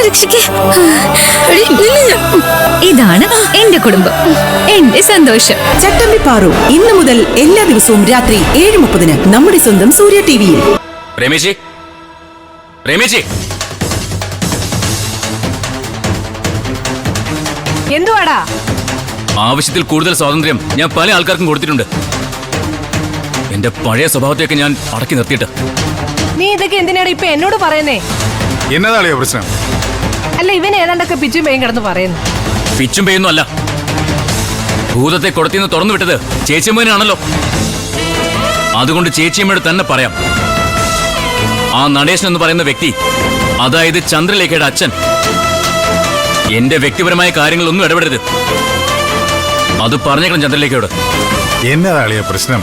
രക്ഷിക്ക്. ഇതാണ് എന്റെ കുടുംബം, എന്റെ സന്തോഷം. ചട്ടമ്പി പാറു ഇന്നു മുതൽ എല്ലാ ദിവസവും രാത്രി 7:30 നമ്മുടെ സ്വന്തം സൂര്യ ടിവിയിൽ. രമേശി, രമേശി, എന്തുവാടാ? ആവശ്യത്തിൽ കൂടുതൽ സ്വാതന്ത്ര്യം ഞാൻ പല ആൾക്കാർക്കും കൊടുത്തിട്ടുണ്ട്. എന്റെ പഴയ സ്വഭാവത്തെയൊക്കെ ഞാൻ അടക്കി നിർത്തിയിട്ട്. നീ ഇതൊക്കെ എന്തിനാണ് ഇപ്പൊ എന്നോട് പറയുന്നേ? എന്നതാളിയോ പ്രശ്നം? അല്ല, ഇവൻ ഏതാണ്ടൊക്കെ പിച്ചും പേയും കിടന്ന് പറയുന്നു. പിച്ചും പെയ്യൊന്നും അല്ല, ഭൂതത്തെ കൊടുത്തിന്ന് തുറന്നു വിട്ടത് ചേച്ചിയമ്മനാണല്ലോ. അതുകൊണ്ട് ചേച്ചിയമ്മയോട് തന്നെ പറയാം, ആ നടേശൻ എന്ന് പറയുന്ന വ്യക്തി, അതായത് ചന്ദ്രലേഖയുടെ അച്ഛൻ, എന്റെ വ്യക്തിപരമായ കാര്യങ്ങളൊന്നും ഇടപെടരുത്. അത് പറഞ്ഞേക്കണം ചന്ദ്രലേഖയോട്. എന്നതാളിയോ പ്രശ്നം?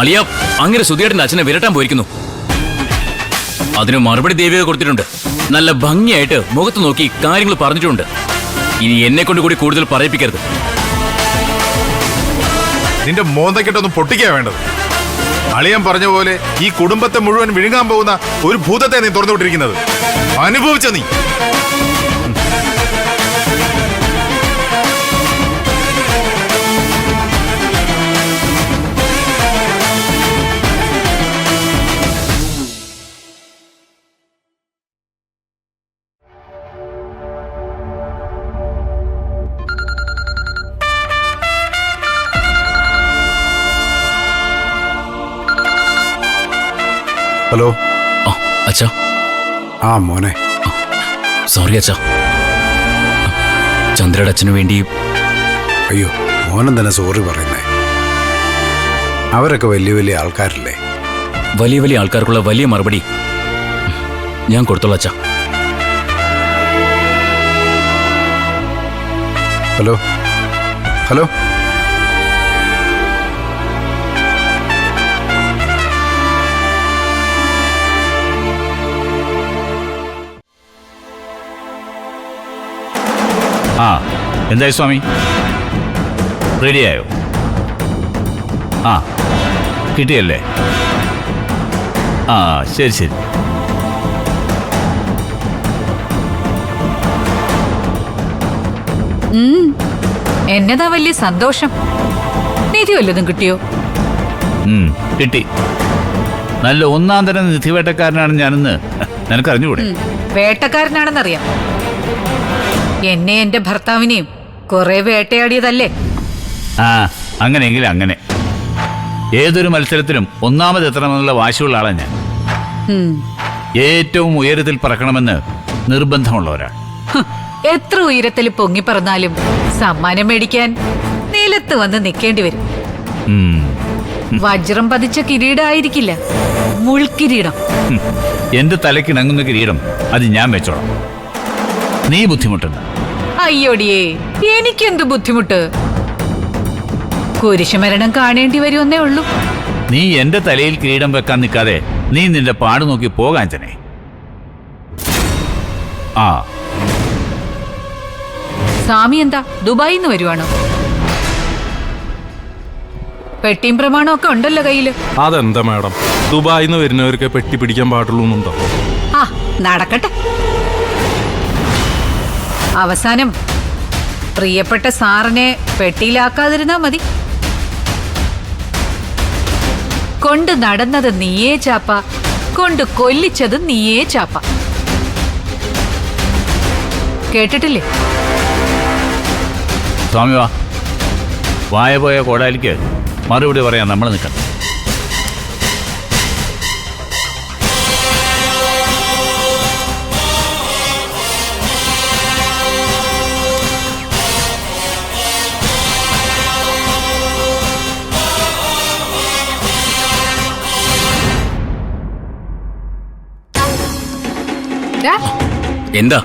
അളിയ, അങ്ങനെ സുധിയേട്ടന്റെ അച്ഛനെ വിരട്ടാൻ പോയിരിക്കുന്നു. അതിന് മറുപടി ദേവിക കൊടുത്തിട്ടുണ്ട്. നല്ല ഭംഗിയായിട്ട് മുഖത്ത് നോക്കി കാര്യങ്ങൾ പറഞ്ഞിട്ടുണ്ട്. ഇനി എന്നെ കൊണ്ട് കൂടി കൂടുതൽ പറയിപ്പിക്കരുത്. നിന്റെ മോന്തക്കെട്ടൊന്നും പൊട്ടിക്കാ വേണ്ടത്. അളിയൻ പറഞ്ഞ പോലെ ഈ കുടുംബത്തെ മുഴുവൻ വിഴുങ്ങാൻ പോകുന്ന ഒരു ഭൂതത്തെ നീ തുറന്നു വിട്ടിരിക്കുന്നത് അനുഭവിച്ച നീ. ഹലോ. അച്ഛാ. ആ മോനെ. സോറി അച്ഛാ, ചന്ദ്രയുടെ അച്ഛനു വേണ്ടി. അയ്യോ, മോനും തന്നെ സോറി പറയുന്നേ. അവരൊക്കെ വലിയ വലിയ ആൾക്കാരല്ലേ. വലിയ വലിയ ആൾക്കാർക്കുള്ള വലിയ മറുപടി ഞാൻ കൊടുത്തോളാം അച്ഛാ. Hello hello. ആ, എന്തായി സ്വാമി, റെഡിയായോ? ആ, കിട്ടിയല്ലേ? ആ, ശരി ശരി. എന്നതാ വലിയ സന്തോഷം. നിധി വല്ലതും കിട്ടിയോ? കിട്ടി. നല്ല ഒന്നാം തരം നിധി വേട്ടക്കാരനാണ് ഞാനെന്ന് നിനക്കറിഞ്ഞുകൂടെ? വേട്ടക്കാരനാണെന്നറിയാം. എന്നെ എന്റെ ഭർത്താവിനെയും കുറെ വേട്ടയാടിയതല്ലേ? ആ, അങ്ങനെയെങ്കിൽ അങ്ങനെ. ഏതൊരു മത്സരത്തിലും ഒന്നാമതെത്തണമെന്നുള്ള വാശിയുള്ള ആളാണ് ഞാൻ. ഏറ്റവും ഉയരത്തിൽ പറക്കണമെന്ന് നിർബന്ധമുള്ള ഒരാൾ. എത്ര ഉയരത്തിൽ പൊങ്ങിപ്പറന്നാലും സമ്മാനം മേടിക്കാൻ നിലത്ത് വന്ന് നിൽക്കേണ്ടി വരും. വജ്രം പതിച്ച കിരീടമായിരിക്കില്ല, മുൾക്കിരീടം. എന്റെ തലക്കിണങ്ങുന്ന കിരീടം അത് ഞാൻ വെച്ചോളാം. നീ ബുദ്ധിമുട്ടുണ്ട്. അയ്യോടിയേ, എനിക്കെന്ത് ബുദ്ധിമുട്ട്? കുരിശുമരണം കാണേണ്ടി വരുമെന്നേ ഉള്ളൂ. നീ എന്റെ തലയിൽ കിരീടം വെക്കാൻ നിൽക്കാതെ നീ നിന്റെ പാട് നോക്കി പോകാൻ തന്നെ. ആ, സ്വാമി എന്താ ദുബായിൽ നിന്ന് വരുവാണോ? പെട്ടിയും പ്രമാണമൊക്കെ ഉണ്ടല്ലോ കയ്യില്. അതെന്താ മാഡം, ദുബായിൽ നിന്ന് വരുന്നവർക്ക് പെട്ടി പിടിക്കാൻ പാടുള്ളൂന്നുണ്ടോ? ആ, നടക്കട്ടെ. അവസാനം പ്രിയപ്പെട്ട സാറിനെ പെട്ടിയിലാക്കാതിരുന്നാ മതി. കൊണ്ട് നടന്നത് നീയേ ചാപ്പ, കൊണ്ട് കൊല്ലിച്ചത് നീയേ ചാപ്പ. കേട്ടിട്ടില്ലേ? സ്വാമി വാ. വായ പോയ കോടാലിക്ക് മറുപടി പറയാൻ നമ്മൾ നിൽക്കണം. എന്താ?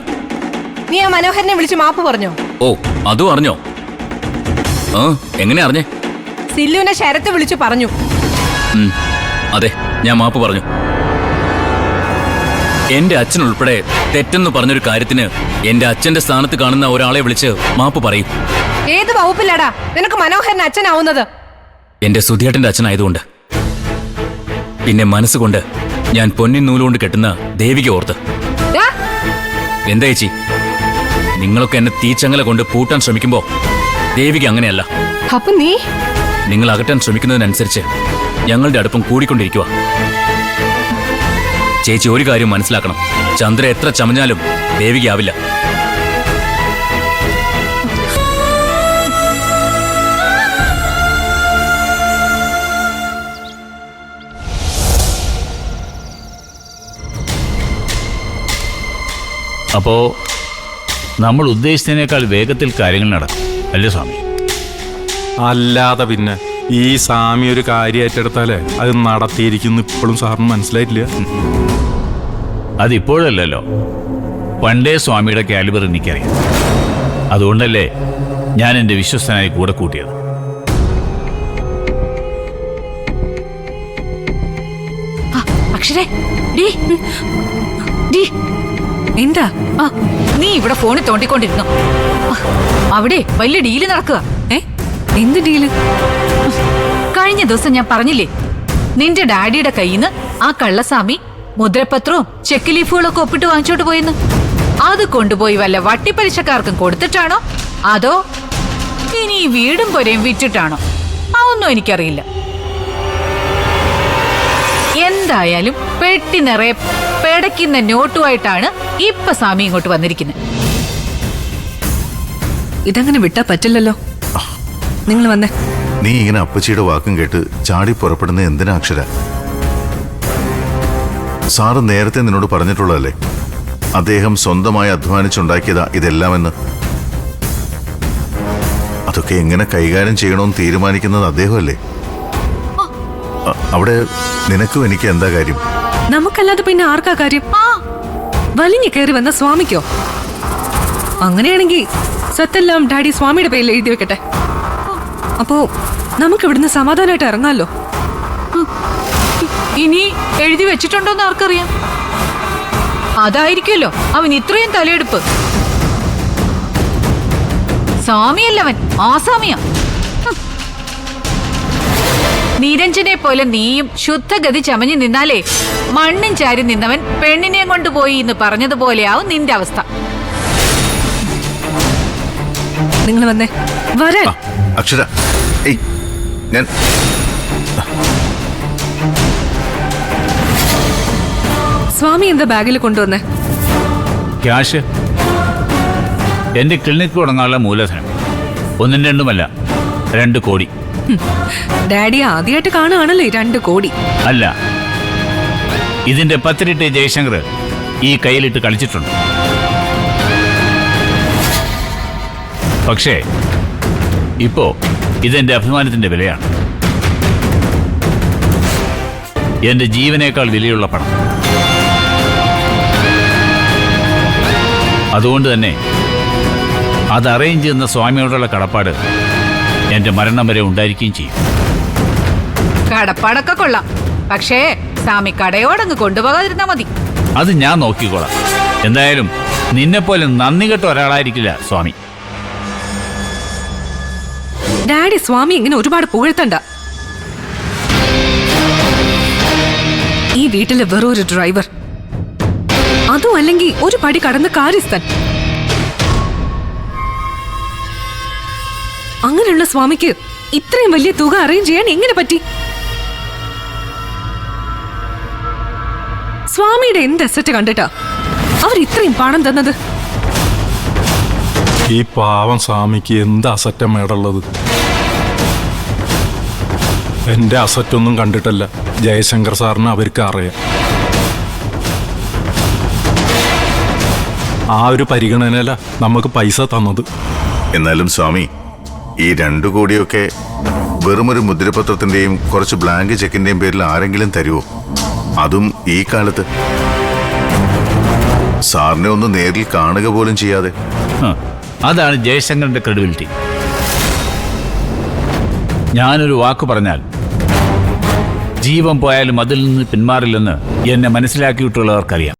നീ ആ മനോഹരനെ വിളിച്ച് മാപ്പ് പറഞ്ഞോ? ഓ, അതും അറിഞ്ഞോ? എങ്ങനെ അറിഞ്ഞേ? സില്ലുവിനെ ശരത്ത് വിളിച്ചു പറഞ്ഞു. അതെ, ഞാൻ മാപ്പ് പറഞ്ഞു. എന്റെ അച്ഛനുൾപ്പെടെ തെറ്റെന്ന് പറഞ്ഞൊരു കാര്യത്തിന് എന്റെ അച്ഛന്റെ സ്ഥാനത്ത് കാണുന്ന ഒരാളെ വിളിച്ച് മാപ്പ് പറയും. ഏത് വകുപ്പിലാടാ നിനക്ക് മനോഹരൻ അച്ഛനാവുന്നത്? എന്റെ സുധിയേട്ടന്റെ അച്ഛനായതുകൊണ്ട്. പിന്നെ മനസ്സുകൊണ്ട് ഞാൻ പൊന്നിൻ നൂലുകൊണ്ട് കെട്ടുന്ന ദേവിക ഓർത്ത്. എന്താ ചേച്ചി, നിങ്ങളൊക്കെ എന്നെ തീച്ചങ്ങല കൊണ്ട് പൂട്ടാൻ ശ്രമിക്കുമ്പോ ദേവിക അങ്ങനെയല്ല. അപ്പൊ നീ നിങ്ങൾ അകറ്റാൻ ശ്രമിക്കുന്നതിനനുസരിച്ച് ഞങ്ങളുടെ അടുപ്പം കൂടിക്കൊണ്ടിരിക്കുക. ചേച്ചി ഒരു കാര്യം മനസ്സിലാക്കണം, ചന്ദ്ര എത്ര ചമഞ്ഞാലും ദേവികയാവില്ല. അപ്പോ നമ്മൾ ഉദ്ദേശിച്ചതിനേക്കാൾ വേഗത്തിൽ കാര്യങ്ങൾ നടക്കും അല്ലേ സ്വാമി? അല്ലാതെ പിന്നെ ഈ സ്വാമി ഒരു കാര്യം ഏറ്റെടുത്താലേ അത് നടത്തിയിരിക്കുന്നു ഇപ്പോഴും സാറിന് മനസ്സിലായിട്ടില്ല. അതിപ്പോഴല്ലോ, പണ്ടേ സ്വാമിയുടെ കാലിബർ എനിക്കറിയാം. അതുകൊണ്ടല്ലേ ഞാൻ എൻ്റെ വിശ്വസ്തനായി കൂടെ കൂട്ടിയത്. അക്ഷരേ, ഡീ, ഡീ, എന്താ? ആ, നീ ഇവിടെ ഫോണിൽ തോണ്ടിക്കൊണ്ടിരുന്നു. അവിടെ വലിയ ഡീല് നടക്കുക. എന്ത് ഡീല്? കഴിഞ്ഞ ദിവസം ഞാൻ പറഞ്ഞില്ലേ, നിന്റെ ഡാഡിയുടെ കയ്യിൽ നിന്ന് ആ കള്ളസ്വാമി മുദ്രപത്രവും ചെക്ക് ലീഫുകളൊക്കെ ഒപ്പിട്ട് വാങ്ങിച്ചോട്ട് പോയിന്ന്. അത് കൊണ്ടുപോയി വല്ല വട്ടിപ്പലിശക്കാർക്കും കൊടുത്തിട്ടാണോ അതോ ഇനി ഈ വീടും പൊരയും വിറ്റിട്ടാണോ? അതൊന്നും എനിക്കറിയില്ല. എന്തായാലും പെട്ടി നിറയെ പെടയ്ക്കുന്ന നോട്ടുമായിട്ടാണ് ഇപ്പൊ സ്വാമി ഇങ്ങോട്ട് വന്നിരിക്കുന്നത്. ഇതങ്ങനെ വിട്ടാ പറ്റില്ലല്ലോ. നിങ്ങൾ വന്നേ. നീ ഇങ്ങനെ അപ്പച്ചിയുടെ വാക്കും കേട്ട് ചാടി പുറപ്പെടുന്ന എന്തിനാ അക്ഷര? സാറ് നേരത്തെ നിന്നോട് പറഞ്ഞിട്ടുള്ളതല്ലേ, അദ്ദേഹം സ്വന്തമായി അധ്വാനിച്ചുണ്ടാക്കിയതാ ഇതെല്ലാമെന്ന്. അതൊക്കെ എങ്ങനെ കൈകാര്യം ചെയ്യണമെന്ന് തീരുമാനിക്കുന്നത് അദ്ദേഹമല്ലേ? അവിടെ നിനക്കും എനിക്ക് എന്താ കാര്യം? നമുക്കല്ലാതെ പിന്നെ ആർക്കാ കാര്യം? വലിഞ്ഞു കയറി വന്ന സ്വാമിക്കോ? അങ്ങനെയാണെങ്കിൽ സ്വത്തെല്ലാം ഡാഡി സ്വാമിയുടെ പേരിൽ എഴുതി വെക്കട്ടെ. അപ്പോ നമുക്ക് ഇവിടുന്ന് സമാധാനമായിട്ട് ഇറങ്ങാമല്ലോ. ഇനി എഴുതി വെച്ചിട്ടുണ്ടോന്ന് ആർക്കറിയാം? അതായിരിക്കുമല്ലോ അവൻ ഇത്രയും തലയെടുപ്പ്. സ്വാമിയല്ലവൻ, ആസാമിയാ. നിരഞ്ജനെ പോലെ നീയും ശുദ്ധഗതി ചമഞ്ഞു നിന്നാലേ മണ്ണും ചാരി നിന്നവൻ പെണ്ണിനെ കൊണ്ടുപോയി എന്ന് പറഞ്ഞതുപോലെയാവും നിന്റെ അവസ്ഥ. നിങ്ങൾ വന്നേ. വരാൻ. അക്ഷര, ഞാൻ സ്വാമി എന്താ ബാഗിൽ കൊണ്ടുവന്നേ? ക്യാഷ്. എന്റെ ക്ലിനിക്ക് തുടങ്ങാനുള്ള മൂലധനം. 1 2 2 കോടി. ഡാഡി ആദ്യമായിട്ട് കാണുകയാണല്ലേ 2 കോടി? അല്ല, ഇതിന്റെ 10 ജയശങ്കർ ഈ കയ്യിലിട്ട് കളിച്ചിട്ടുണ്ട്. പക്ഷേ ഇപ്പോ ഇതെന്റെ അഭിമാനത്തിന്റെ വിലയാണ്. എന്റെ ജീവനേക്കാൾ വിലയുള്ള പണം. അതുകൊണ്ട് തന്നെ അത് അറേഞ്ച് ചെയ്യുന്ന സ്വാമിയോടുള്ള കടപ്പാട് എന്റെ മരണം വരെ ഉണ്ടായിരിക്കുകയും ചെയ്യും. കടപ്പാടൊക്കെ കൊള്ളാം, പക്ഷേ സ്വാമി കടയോടങ്ങ് കൊണ്ടുപോകാതിരുന്നാ മതി. അത് ഞാൻ നോക്കിക്കോളാം. എന്തായാലും നിന്നെപ്പോലെ നന്ദി കെട്ട ഒരാളായിരിക്കില്ല സ്വാമി. ഡാഡി സ്വാമി ഇങ്ങനെ ഒരുപാട് പുകഴ്ത്തണ്ട. ഈ വീട്ടിലെ വെറൊരു ഡ്രൈവർ, അതും അല്ലെങ്കിൽ ഒരു പടി കടന്ന് കാര്യസ്ഥൻ. അങ്ങനെയുള്ള സ്വാമിക്ക് ഇത്രയും വലിയ തുക അറേഞ്ച് ചെയ്യാൻ എങ്ങനെ പറ്റി? സ്വാമിയുടെ എന്ത് അസറ്റ് കണ്ടിട്ടാ അവർ ഇത്രയും പണം തന്നത്? ഈ പാവം സ്വാമിക്ക് എന്ത് അസറ്റ മേടുള്ളത്? എന്റെ അസറ്റൊന്നും കണ്ടിട്ടല്ല ജയശങ്കർ സാറിന് അവർക്ക് അറിയാം. ആ ഒരു പരിഗണനയല്ല നമുക്ക് പൈസ തന്നത്. എന്നാലും സ്വാമി, ഈ 2 കോടിയൊക്കെ വെറുമൊരു മുദ്രപത്രത്തിന്റെയും കുറച്ച് ബ്ലാങ്ക് ചെക്കിന്റെയും പേരിൽ ആരെങ്കിലും തരുമോ? അതും ഈ കാലത്ത് സാറിനെ ഒന്ന് നേരിൽ കാണുക പോലും ചെയ്യാതെ. അതാണ് ജയശങ്കറിന്റെ ക്രെഡിബിലിറ്റി. ഞാനൊരു വാക്ക് പറഞ്ഞാൽ ജീവൻ പോയാലും അതിൽ നിന്ന് പിന്മാറില്ലെന്ന് എന്നെ മനസ്സിലാക്കിയിട്ടുള്ളവർക്കറിയാം.